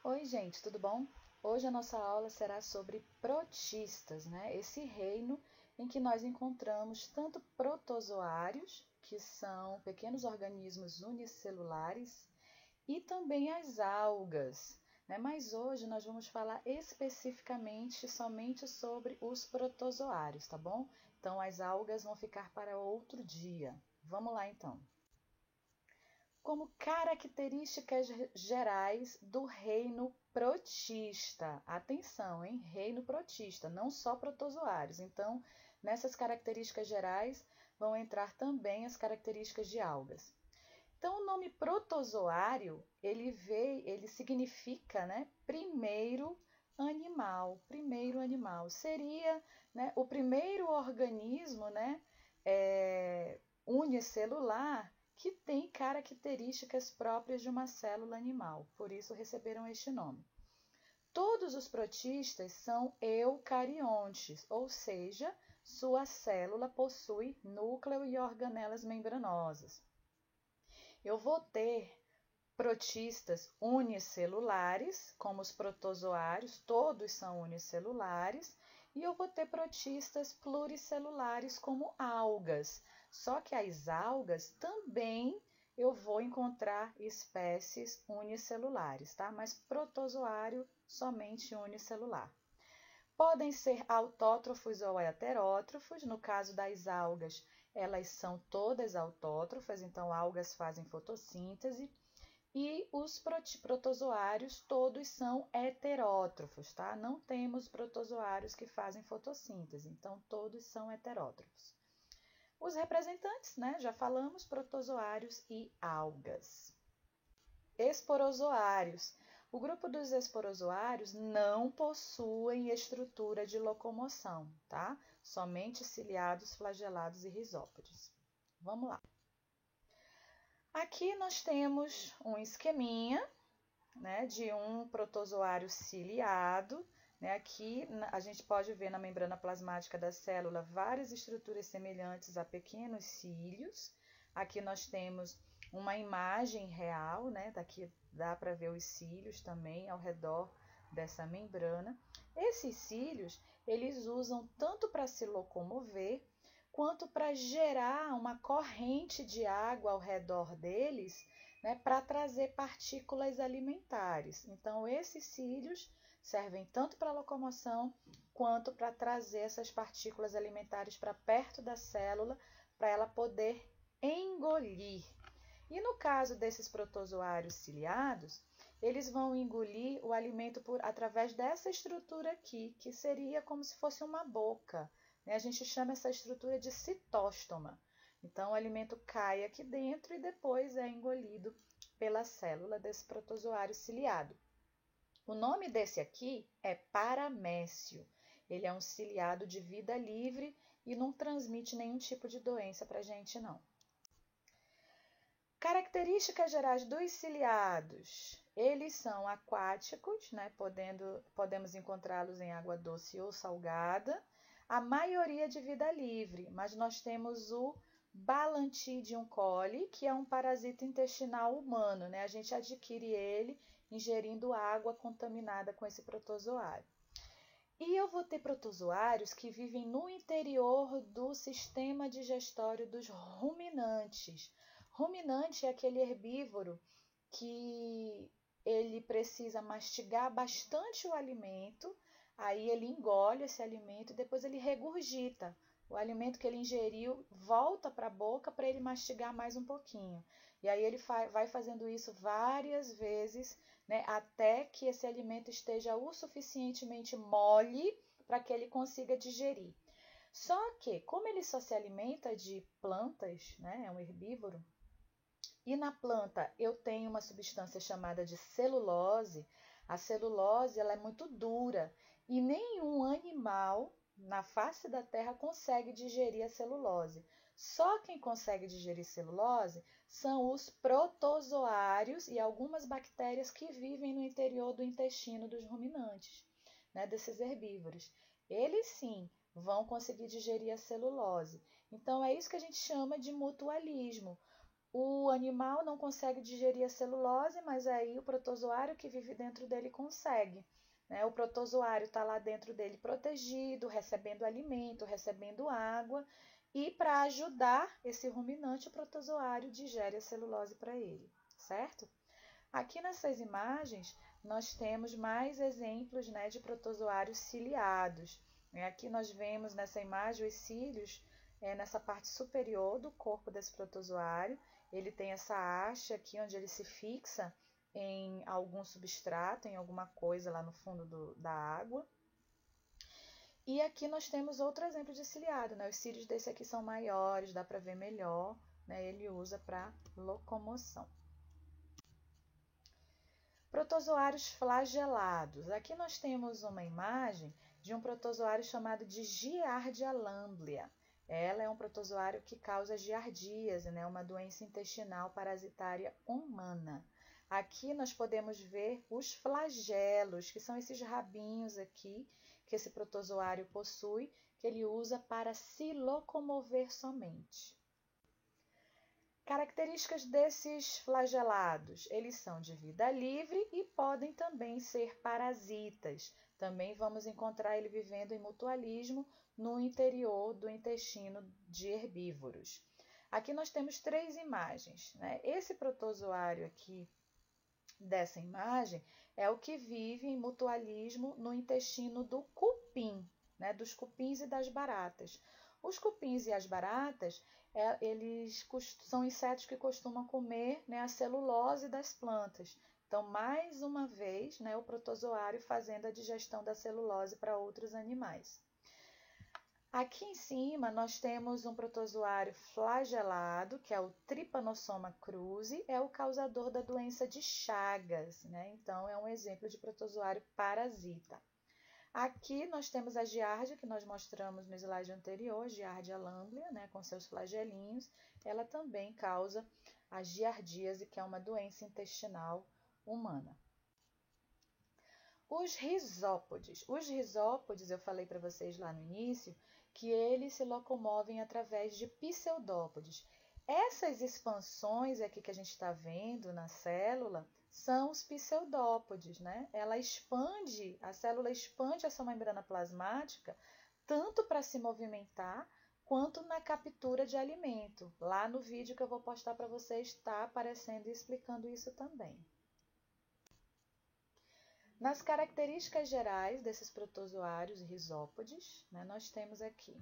Oi, gente, tudo bom? Hoje a nossa aula será sobre protistas, né? Esse reino em que nós encontramos tanto protozoários, que são pequenos organismos unicelulares, e também as algas, né? Mas hoje nós vamos falar especificamente somente sobre os protozoários, tá bom? Então as algas vão ficar para outro dia. Vamos lá então. Como características gerais do reino protista. Atenção, hein? Reino protista, não só protozoários. Então, nessas características gerais vão entrar também as características de algas. Então, o nome protozoário, ele significa, né, primeiro animal. Seria, né, o primeiro organismo, né, unicelular que tem características próprias de uma célula animal, por isso receberam este nome. Todos os protistas são eucariontes, ou seja, sua célula possui núcleo e organelas membranosas. Eu vou ter protistas unicelulares, como os protozoários, todos são unicelulares, e eu vou ter protistas pluricelulares, como algas. Só que as algas também eu vou encontrar espécies unicelulares, tá? Mas protozoário somente unicelular. Podem ser autótrofos ou heterótrofos. No caso das algas, elas são todas autótrofas, então algas fazem fotossíntese. E os protozoários todos são heterótrofos, tá? Não temos protozoários que fazem fotossíntese, então todos são heterótrofos. Os representantes, né? Já falamos, protozoários e algas. Esporozoários. O grupo dos esporozoários não possuem estrutura de locomoção, tá? Somente ciliados, flagelados e risópodes. Vamos lá. Aqui nós temos um esqueminha, né, de um protozoário ciliado. Né? Aqui a gente pode ver na membrana plasmática da célula várias estruturas semelhantes a pequenos cílios. Aqui nós temos uma imagem real, né? Daqui dá para ver os cílios também ao redor dessa membrana. Esses cílios, eles usam tanto para se locomover, quanto para gerar uma corrente de água ao redor deles, né, para trazer partículas alimentares. Então, esses cílios servem tanto para locomoção, quanto para trazer essas partículas alimentares para perto da célula, para ela poder engolir. E no caso desses protozoários ciliados, eles vão engolir o alimento através dessa estrutura aqui, que seria como se fosse uma boca. A gente chama essa estrutura de citóstoma. Então, o alimento cai aqui dentro e depois é engolido pela célula desse protozoário ciliado. O nome desse aqui é paramécio. Ele é um ciliado de vida livre e não transmite nenhum tipo de doença para a gente, não. Características gerais dos ciliados. Eles são aquáticos, né? Podemos encontrá-los em água doce ou salgada. A maioria de vida livre, mas nós temos o Balantidium coli, que é um parasita intestinal humano, né? A gente adquire ele ingerindo água contaminada com esse protozoário. E eu vou ter protozoários que vivem no interior do sistema digestório dos ruminantes. Ruminante é aquele herbívoro que ele precisa mastigar bastante o alimento. Aí ele engole esse alimento e depois ele regurgita. O alimento que ele ingeriu volta para a boca para ele mastigar mais um pouquinho. E aí ele vai fazendo isso várias vezes, né, até que esse alimento esteja o suficientemente mole para que ele consiga digerir. Só que, como ele só se alimenta de plantas, né, é um herbívoro, e na planta eu tenho uma substância chamada de celulose. A celulose ela é muito dura e nenhum animal na face da Terra consegue digerir a celulose. Só quem consegue digerir celulose são os protozoários e algumas bactérias que vivem no interior do intestino dos ruminantes, né, desses herbívoros. Eles sim vão conseguir digerir a celulose. Então é isso que a gente chama de mutualismo. O animal não consegue digerir a celulose, mas aí o protozoário que vive dentro dele consegue, né? O protozoário está lá dentro dele protegido, recebendo alimento, recebendo água, e para ajudar esse ruminante, o protozoário digere a celulose para ele, certo? Aqui nessas imagens, nós temos mais exemplos, né, de protozoários ciliados. Aqui nós vemos nessa imagem os cílios nessa parte superior do corpo desse protozoário. Ele tem essa haste aqui onde ele se fixa em algum substrato, em alguma coisa lá no fundo da água. E aqui nós temos outro exemplo de ciliado, né? Os cílios desse aqui são maiores, dá para ver melhor, né? Ele usa para locomoção. Protozoários flagelados. Aqui nós temos uma imagem de um protozoário chamado de Giardia lamblia. Ela é um protozoário que causa giardíase, né? Uma doença intestinal parasitária humana. Aqui nós podemos ver os flagelos, que são esses rabinhos aqui que esse protozoário possui, que ele usa para se locomover somente. Características desses flagelados, eles são de vida livre e podem também ser parasitas. Também vamos encontrar ele vivendo em mutualismo no interior do intestino de herbívoros. Aqui nós temos 3 imagens, né? Esse protozoário aqui dessa imagem é o que vive em mutualismo no intestino do cupim, né? Dos cupins e das baratas. Os cupins e as baratas, eles são insetos que costumam comer, né, a celulose das plantas. Então, mais uma vez, né, o protozoário fazendo a digestão da celulose para outros animais. Aqui em cima nós temos um protozoário flagelado, que é o Trypanosoma cruzi, é o causador da doença de Chagas, né? Então, é um exemplo de protozoário parasita. Aqui nós temos a giardia, que nós mostramos no slide anterior, Giardia lamblia, né, com seus flagelinhos. Ela também causa a giardíase, que é uma doença intestinal humana. Os risópodes. Os risópodes, eu falei para vocês lá no início, que eles se locomovem através de pseudópodes. Essas expansões aqui que a gente está vendo na célula são os pseudópodes, né? A célula expande essa membrana plasmática tanto para se movimentar quanto na captura de alimento. Lá no vídeo que eu vou postar para vocês está aparecendo e explicando isso também. Nas características gerais desses protozoários risópodes, né, nós temos aqui.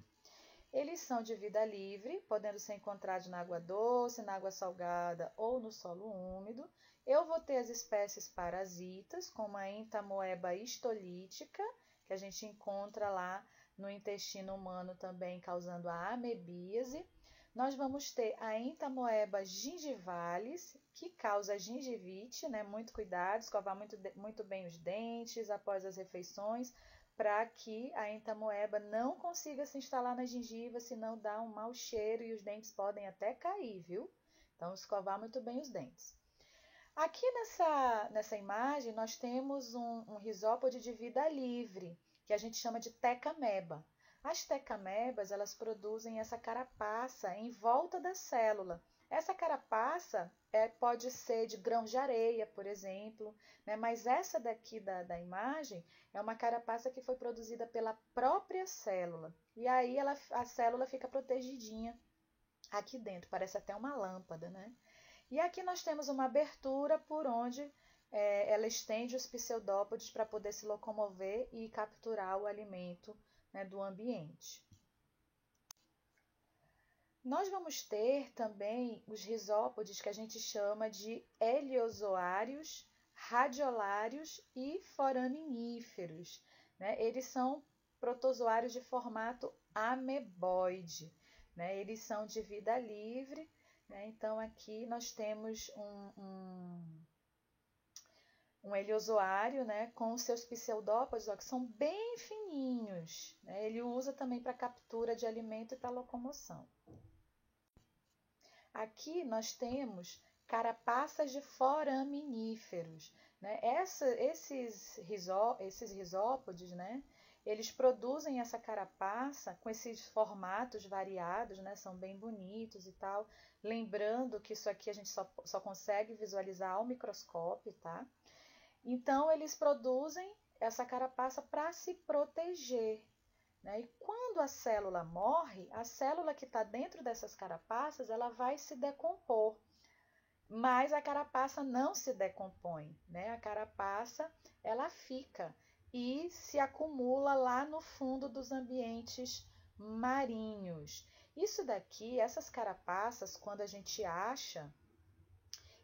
Eles são de vida livre, podendo ser encontrados na água doce, na água salgada ou no solo úmido. Eu vou ter as espécies parasitas, como a Entamoeba histolítica, que a gente encontra lá no intestino humano também, causando a amebíase. Nós vamos ter a Entamoeba gingivalis, que causa gengivite, né? Muito cuidado, escovar muito bem os dentes após as refeições, para que a entamoeba não consiga se instalar na gengiva, senão dá um mau cheiro e os dentes podem até cair, viu? Então, escovar muito bem os dentes. Aqui nessa imagem, nós temos um risópode de vida livre, que a gente chama de tecameba. As tecamebas, elas produzem essa carapaça em volta da célula. Essa carapaça pode ser de grãos de areia, por exemplo, né? Mas essa daqui da imagem é uma carapaça que foi produzida pela própria célula. E aí a célula fica protegidinha aqui dentro, parece até uma lâmpada, né? E aqui nós temos uma abertura por onde ela estende os pseudópodes para poder se locomover e capturar o alimento, né, do ambiente. Nós vamos ter também os risópodes que a gente chama de heliozoários, radiolários e foraminíferos, né? Eles são protozoários de formato ameboide, né? Eles são de vida livre, né? Então aqui nós temos um heliozoário, né, com os seus pseudópodes, ó, que são bem fininhos, né? Ele usa também para captura de alimento e para locomoção. Aqui nós temos carapaças de foraminíferos, né? Esses risópodes, né, eles produzem essa carapaça com esses formatos variados, né? São bem bonitos e tal. Lembrando que isso aqui a gente só consegue visualizar ao microscópio, tá? Então, eles produzem essa carapaça para se proteger, né? E quando a célula morre, a célula que está dentro dessas carapaças, ela vai se decompor. Mas a carapaça não se decompõe, né? A carapaça, ela fica e se acumula lá no fundo dos ambientes marinhos. Isso daqui, essas carapaças, quando a gente acha,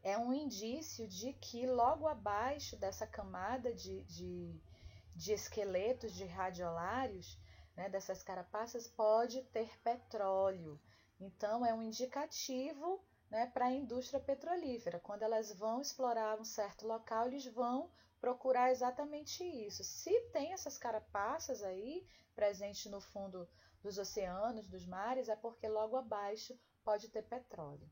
é um indício de que logo abaixo dessa camada de esqueletos de radiolários, né, dessas carapaças, pode ter petróleo. Então, é um indicativo, né, para a indústria petrolífera. Quando elas vão explorar um certo local, eles vão procurar exatamente isso. Se tem essas carapaças aí presentes no fundo dos oceanos, dos mares, é porque logo abaixo pode ter petróleo.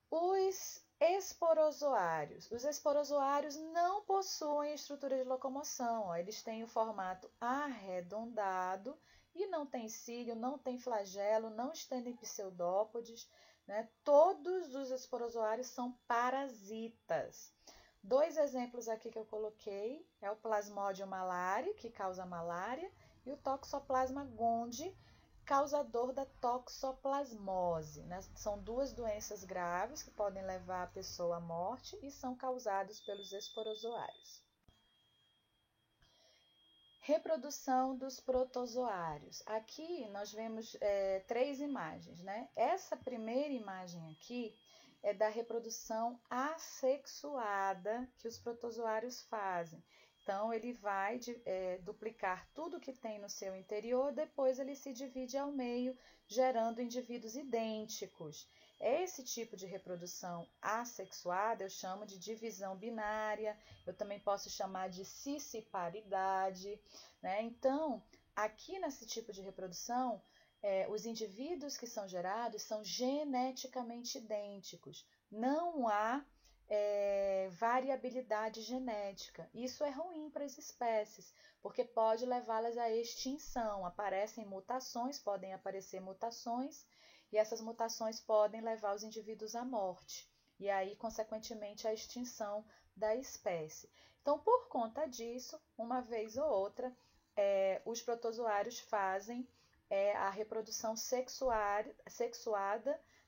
Os esporozoários. Os esporozoários não possuem estrutura de locomoção. Ó. Eles têm o formato arredondado e não tem cílio, não tem flagelo, não estendem pseudópodes. Né? Todos os esporozoários são parasitas. 2 exemplos aqui que eu coloquei é o Plasmodium malariae, que causa malária, e o Toxoplasma gondii, causador da toxoplasmose. Né? São 2 doenças graves que podem levar a pessoa à morte e são causados pelos esporozoários. Reprodução dos protozoários. Aqui nós vemos 3 imagens. Né? Essa primeira imagem aqui é da reprodução assexuada que os protozoários fazem. Então, ele vai duplicar tudo que tem no seu interior, depois ele se divide ao meio, gerando indivíduos idênticos. Esse tipo de reprodução assexuada eu chamo de divisão binária, eu também posso chamar de cisparidade, né? Então, aqui nesse tipo de reprodução, os indivíduos que são gerados são geneticamente idênticos. Não há variabilidade genética. Isso é ruim para as espécies, porque pode levá-las à extinção. Aparecem mutações, podem aparecer mutações, e essas mutações podem levar os indivíduos à morte, e aí, consequentemente, à extinção da espécie. Então, por conta disso, uma vez ou outra, os protozoários fazem a reprodução sexuada,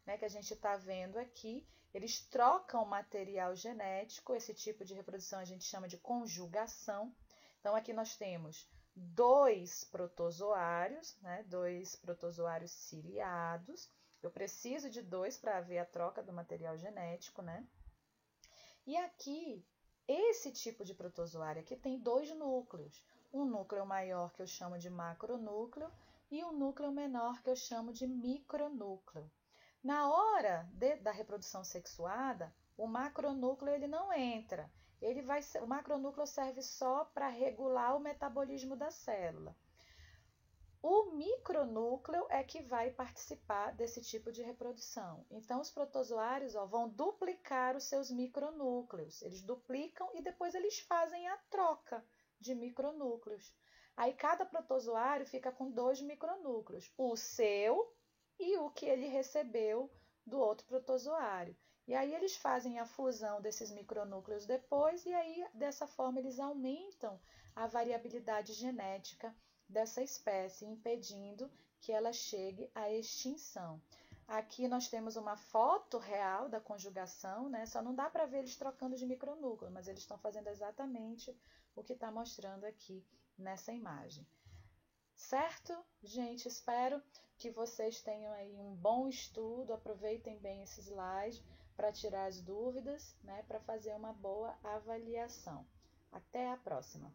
né, que a gente está vendo aqui. Eles trocam material genético, esse tipo de reprodução a gente chama de conjugação. Então, aqui nós temos 2 protozoários, né, 2 protozoários ciliados. Eu preciso de 2 para haver a troca do material genético, né? E aqui, esse tipo de protozoário aqui tem 2 núcleos. Um núcleo maior que eu chamo de macronúcleo e um núcleo menor que eu chamo de micronúcleo. Na hora da reprodução sexuada, o macronúcleo ele não entra. O macronúcleo serve só para regular o metabolismo da célula. O micronúcleo é que vai participar desse tipo de reprodução. Então, os protozoários vão duplicar os seus micronúcleos. Eles duplicam e depois eles fazem a troca de micronúcleos. Aí, cada protozoário fica com 2 micronúcleos, o seu e o que ele recebeu do outro protozoário. E aí eles fazem a fusão desses micronúcleos depois, e aí dessa forma eles aumentam a variabilidade genética dessa espécie, impedindo que ela chegue à extinção. Aqui nós temos uma foto real da conjugação, né? Só não dá para ver eles trocando de micronúcleo, mas eles estão fazendo exatamente o que está mostrando aqui nessa imagem. Certo? Gente, espero que vocês tenham aí um bom estudo, aproveitem bem esse slide para tirar as dúvidas, né, para fazer uma boa avaliação. Até a próxima!